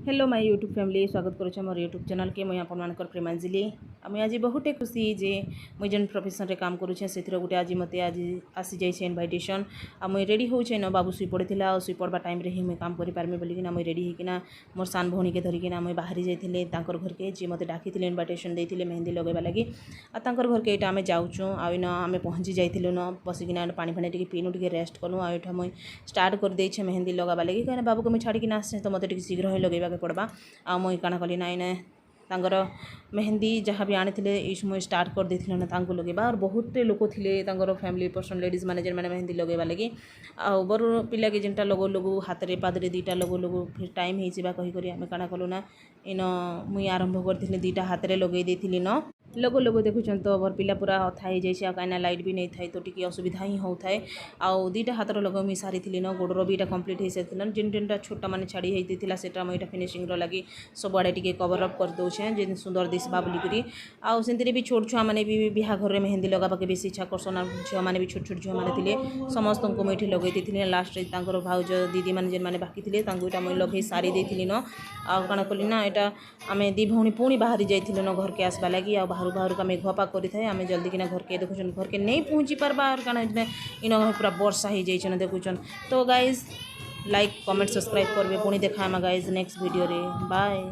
Hello my YouTube family स्वागत करुच्छे मोर YouTube channel के मुझे आपनकर प्रेमांजलि मुझे आज बहुत खुशी जे मुझे जेन प्रोफेशन रे काम करुच्छे से गोटे आज मत आज आसी जाइए इनभाइटेशन आ मुझे रेडी होचे न बाबू सुई पड़ा आ सुई पड़वा टाइम रे ही मुझे काम कर पारमी बोलिकिना मुझे रेडी होकिना मोर सान भौणी के धरिकिना मुझे बाहरी जाइए तांकर घर के जी मत डाकी इनभाइटेशन देते मेहंदी लगेवा लगी आ तांकर घर के यहाँ आम जाऊँ आईन आम पहुँची जाइलु न बसिकिना पानी फानी टी पीनु टी रेस्ट कलु आठ मुझे स्टार्ट कर देछे मेहंदी लगावा लगी कहीं बाबू को मुझे छाड़ी आसे तो मत शीघ्र ही लगेगा पड़वा आ मुई काना कली नाई ना तांगर मेहंदी जहाँ भी आनी मुझे स्टार्ट कर देती ना तांको लगेबा और बहुत लोक थे तांगर फैमिली पर्सन लेडीज मैंने जेन मैंने मेहंदी लगेबा लगी आ बर पिला के जेनटा लगो लगू हाथ रे पादरे दीटा लगो लगू फिर टाइम हो कहीकि आम काना कलु ना इन मुई आरंभ करी दीटा हाथ रे लगे देती न लगो लगो देखुन तो मोर पिला पूरा अथा हो जाए कहीं लाइट भी नहीं थाए तो टी असुविधा ही होता है आउ दीटा हाथर लगे मुई सारी न गोड़र भी कम्प्लीट हो सारी जेन जेनटा छोटा मैंने छाड़ी होता से मुझे फिनिशिंग लगी सबुआड़े टी कवर अप कर दूचे जे सुंदर दिशा बोलिकी आउ से भी छोट छुआ मैंने भी बिहा घर में मेहंदी लगाके बेस इच्छा करसन झील मैंने भी छोट छोट झील मैंने थे समस्त को मुझे लगे देती लास्ट भाउज दीदी मैंने जेन मैंने बाकी थे मुझे लगे सारी देती न आउ काना कली ना यहाँ आम दी भौणी पुणी बाहरी जाइलु न घर के आसवा लगी आ बाहर बाहर आम घपाक करें आम जल्दी किना घर के देखुन घर के नहीं पहुँची पार्बा और क्या इन पूरा वर्षा हो जाइए देखुन तो गाइज लाइक कमेंट सब्सक्राइब करबे पुणी देखा गाइज नेक्स्ट वीडियो रे बाय।